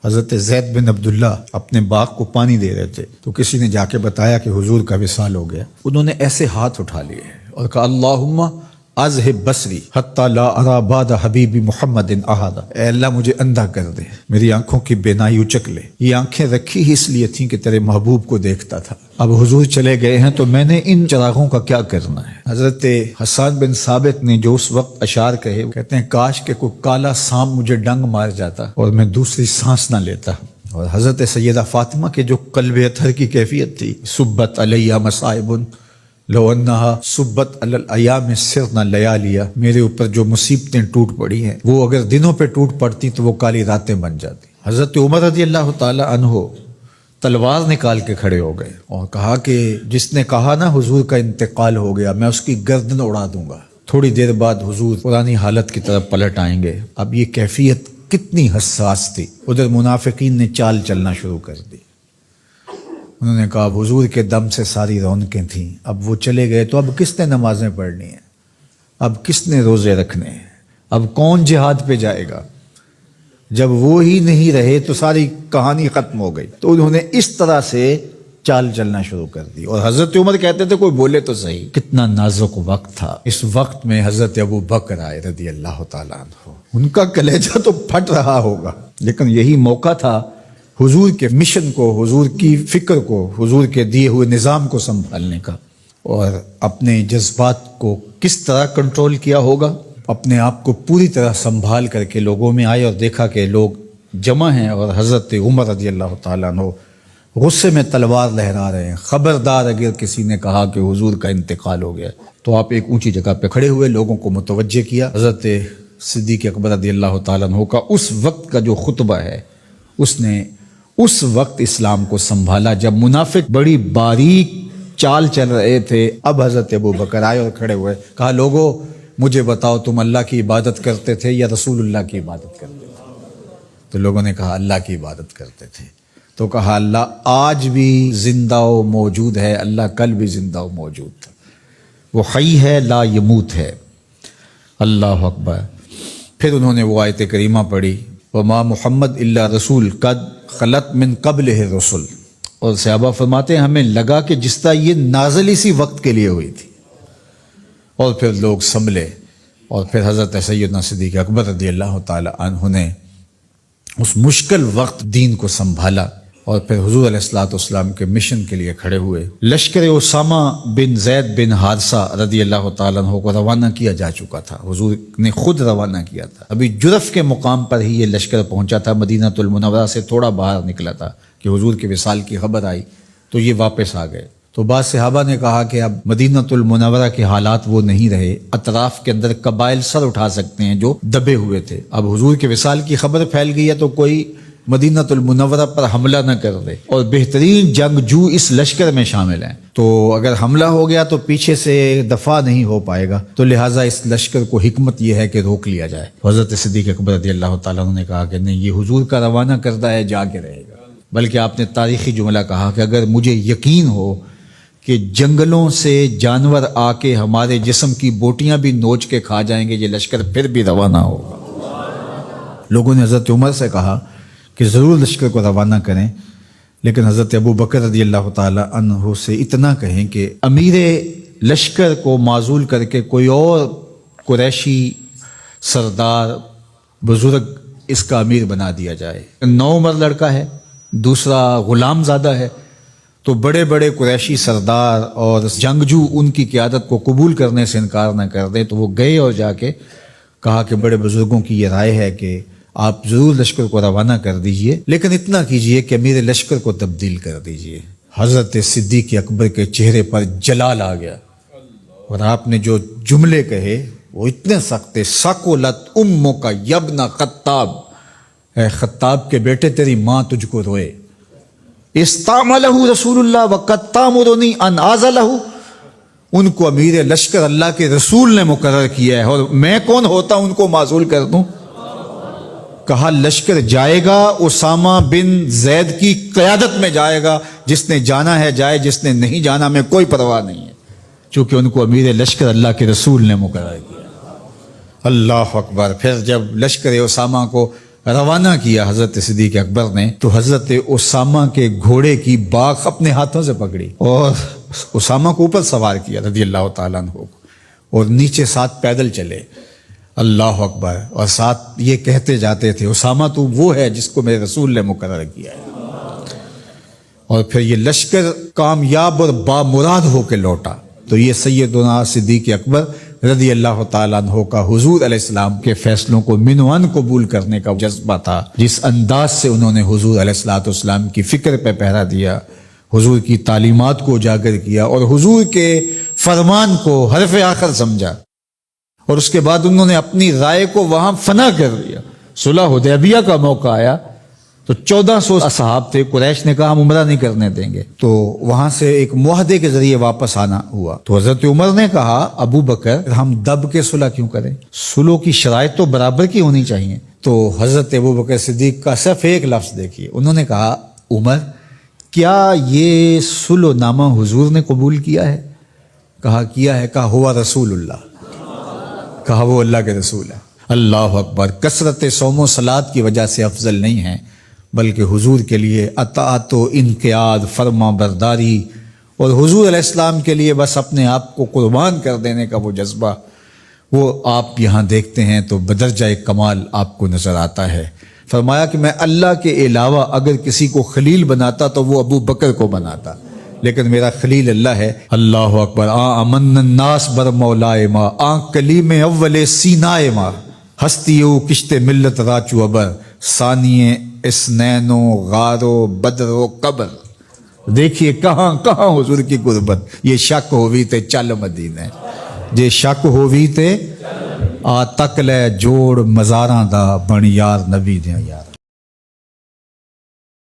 حضرت زید بن عبداللہ اپنے باغ کو پانی دے رہے تھے تو کسی نے جا کے بتایا کہ حضور کا وصال ہو گیا. انہوں نے ایسے ہاتھ اٹھا لیے اور کہا اللہم اذہب بصری حتی لا ارا بعد حبیبی محمد احدا. اے اللہ مجھے اندھا کر دے، میری آنکھوں کی بینائی اچک لے. یہ آنکھیں رکھی ہی اس لیے تھیں کہ تیرے محبوب کو دیکھتا تھا. اب حضور چلے گئے ہیں تو میں نے ان چراغوں کا کیا کرنا ہے. حضرت حسان بن ثابت نے جو اس وقت اشعار کہے، کہتے ہیں کاش کہ کوئی کالا سانپ مجھے ڈنگ مار جاتا اور میں دوسری سانس نہ لیتا. اور حضرت سیدہ فاطمہ کے جو قلب اطہر کی کیفیت تھی، سبت علیہ مصائب لو انہا سبت علی الایام سرنا لیالیا، میرے اوپر جو مصیبتیں ٹوٹ پڑی ہیں وہ اگر دنوں پہ ٹوٹ پڑتی تو وہ کالی راتیں بن جاتی. حضرت عمر رضی اللہ تعالی عنہ تلوار نکال کے کھڑے ہو گئے اور کہا کہ جس نے کہا نا حضور کا انتقال ہو گیا میں اس کی گردن اڑا دوں گا. تھوڑی دیر بعد حضور پرانی حالت کی طرف پلٹ آئیں گے. اب یہ کیفیت کتنی حساس تھی. ادھر منافقین نے چال چلنا شروع کر دی. انہوں نے کہا اب حضور کے دم سے ساری رونقیں تھیں، اب وہ چلے گئے تو اب کس نے نمازیں پڑھنی ہیں، اب کس نے روزے رکھنے ہیں، اب کون جہاد پہ جائے گا. جب وہ ہی نہیں رہے تو ساری کہانی ختم ہو گئی. تو انہوں نے اس طرح سے چال چلنا شروع کر دی. اور حضرت عمر کہتے تھے کوئی بولے تو صحیح. کتنا نازک وقت تھا. اس وقت میں حضرت ابو بکر آئے رضی اللہ تعالیٰ عنہ. ان کا کلیجہ تو پھٹ رہا ہوگا، لیکن یہی موقع تھا حضور کے مشن کو، حضور کی فکر کو، حضور کے دیے ہوئے نظام کو سنبھالنے کا. اور اپنے جذبات کو کس طرح کنٹرول کیا ہوگا. اپنے آپ کو پوری طرح سنبھال کر کے لوگوں میں آئے اور دیکھا کہ لوگ جمع ہیں اور حضرت عمر رضی اللہ تعالیٰ عنہ غصے میں تلوار لہرا رہے ہیں. خبردار اگر کسی نے کہا کہ حضور کا انتقال ہو گیا. تو آپ ایک اونچی جگہ پہ کھڑے ہوئے، لوگوں کو متوجہ کیا. حضرت صدیق اکبر رضی اللہ تعالیٰ عنہ کا اس وقت کا جو خطبہ ہے، اس نے اس وقت اسلام کو سنبھالا جب منافق بڑی باریک چال چل رہے تھے. اب حضرت ابو بکر آئے اور کھڑے ہوئے، کہا لوگو مجھے بتاؤ تم اللہ کی عبادت کرتے تھے یا رسول اللہ کی عبادت کرتے تھے. تو لوگوں نے کہا اللہ کی عبادت کرتے تھے. تو کہا اللہ آج بھی زندہ و موجود ہے، اللہ کل بھی زندہ و موجود تھا، وہ حی ہے لا یموت ہے. اللہ اکبر. پھر انہوں نے وہ آیت کریمہ پڑھی وما محمد الا رسول قد خلت من قبلہ الرسل. اور صحابہ فرماتے ہیں ہمیں لگا کہ جس طرح یہ نازل اسی وقت کے لیے ہوئی تھی. اور پھر لوگ سنبھلے اور پھر حضرت سیدنا صدیق اکبر رضی اللہ تعالی عنہ نے اس مشکل وقت دین کو سنبھالا اور پھر حضور علیہ الصلوۃ والسلام کے مشن کے لیے کھڑے ہوئے. لشکر اسامہ بن زید بن حارثہ رضی اللہ تعالیٰ عنہ کو روانہ کیا جا چکا تھا. حضور نے خود روانہ کیا تھا. ابھی جرف کے مقام پر ہی یہ لشکر پہنچا تھا. مدینہ المنورہ سے تھوڑا باہر نکلا تھا کہ حضور کے وصال کی خبر آئی تو یہ واپس آ گئے. تو بعض صحابہ نے کہا کہ اب مدینہ المنورہ کے حالات وہ نہیں رہے، اطراف کے اندر قبائل سر اٹھا سکتے ہیں جو دبے ہوئے تھے. اب حضور کے وصال کی خبر پھیل گئی ہے تو کوئی مدینہ المنورہ پر حملہ نہ کر دے. اور بہترین جنگجو اس لشکر میں شامل ہیں، تو اگر حملہ ہو گیا تو پیچھے سے دفاع نہیں ہو پائے گا. تو لہٰذا اس لشکر کو حکمت یہ ہے کہ روک لیا جائے. حضرت صدیق اکبر رضی اللہ تعالیٰ عنہ نے کہا کہ نہیں، یہ حضور کا روانہ کردہ ہے، جا کے رہے گا. بلکہ آپ نے تاریخی جملہ کہا کہ اگر مجھے یقین ہو کہ جنگلوں سے جانور آ کے ہمارے جسم کی بوٹیاں بھی نوچ کے کھا جائیں گے، یہ لشکر پھر بھی روانہ ہوگا. لوگوں نے حضرت عمر سے کہا کہ ضرور لشکر کو روانہ کریں، لیکن حضرت ابو بکر رضی اللہ تعالی عنہ سے اتنا کہیں کہ امیر لشکر کو معزول کر کے کوئی اور قریشی سردار بزرگ اس کا امیر بنا دیا جائے. 9 عمر لڑکا ہے، دوسرا غلام زادہ ہے، تو بڑے بڑے قریشی سردار اور جنگجو ان کی قیادت کو قبول کرنے سے انکار نہ کر دیں. تو وہ گئے اور جا کے کہا کہ بڑے بزرگوں کی یہ رائے ہے کہ آپ ضرور لشکر کو روانہ کر دیجئے، لیکن اتنا کیجئے کہ امیر لشکر کو تبدیل کر دیجئے. حضرت صدیق اکبر کے چہرے پر جلال آ گیا اور آپ نے جو جملے کہے وہ اتنے سخت تھے. ثقلت امک یبن خطاب، اے خطاب کے بیٹے تیری ماں تجھ کو روئے. استعملہ رسول اللہ وقد تامرنی ان اعزلہ، ان کو امیر لشکر اللہ کے رسول نے مقرر کیا ہے اور میں کون ہوتا ان کو معزول کر دوں. کہا لشکر جائے گا، اسامہ بن زید کی قیادت میں جائے گا، جس نے جانا ہے جائے، جس نے نہیں جانا میں کوئی پرواہ نہیں ہے، چونکہ ان کو امیر لشکر اللہ کے رسول نے مقرر کیا. اللہ اکبر. پھر جب لشکر اسامہ کو روانہ کیا حضرت صدیق اکبر نے تو حضرت اسامہ کے گھوڑے کی باک اپنے ہاتھوں سے پکڑی اور اسامہ کو اوپر سوار کیا رضی اللہ تعالیٰ عنہ کو، اور نیچے ساتھ پیدل چلے، اللہ اکبر، اور ساتھ یہ کہتے جاتے تھے اسامہ تو وہ ہے جس کو میرے رسول نے مقرر کیا ہے۔ اور پھر یہ لشکر کامیاب اور بامراد ہو کے لوٹا۔ تو یہ سیدنا صدیق اکبر رضی اللہ تعالیٰ عنہ کا حضور علیہ السلام کے فیصلوں کو من و عن قبول کرنے کا جذبہ تھا، جس انداز سے انہوں نے حضور علیہ السلام کی فکر پہ پہرا دیا، حضور کی تعلیمات کو اجاگر کیا اور حضور کے فرمان کو حرف آخر سمجھا، اور اس کے بعد انہوں نے اپنی رائے کو وہاں فنا کر دیا۔ صلح حدیبیہ کا موقع آیا تو 1400 اصحاب تھے، قریش نے کہا ہم عمرہ نہیں کرنے دیں گے، تو وہاں سے ایک معاہدے کے ذریعے واپس آنا ہوا۔ تو حضرت عمر نے کہا ابو بکر ہم دب کے صلح کیوں کریں، صلح کی شرائط تو برابر کی ہونی چاہیے۔ تو حضرت ابو بکر صدیق کا صرف ایک لفظ دیکھیے، انہوں نے کہا عمر کیا یہ صلح نامہ حضور نے قبول کیا ہے؟ کہا کیا ہے۔ کہا ہوا رسول اللہ، کہا وہ اللہ کے رسول ہے۔ اللہ اکبر، کثرت صوم و صلات کی وجہ سے افضل نہیں ہے، بلکہ حضور کے لیے اطاعت و انقیاد، فرما برداری، اور حضور علیہ السلام کے لیے بس اپنے آپ کو قربان کر دینے کا وہ جذبہ، وہ آپ یہاں دیکھتے ہیں تو بدرجہ کمال آپ کو نظر آتا ہے۔ فرمایا کہ میں اللہ کے علاوہ اگر کسی کو خلیل بناتا تو وہ ابو بکر کو بناتا، لیکن میرا خلیل اللہ ہے۔ اللہ اکبر، امن الناس بر مولائے ما، کلیم اول سینائے ما، ہستیو کشت ملت راچو ابر، ثانیے اسنین و غار و بدر و قبر۔ دیکھیے کہاں کہاں حضور کی قربت۔ یہ شک ہووی تے چل مدینے، جے شک ہووی تے آ تک لے جوڑ مزاراں دا بن یار نبی دیاں یار۔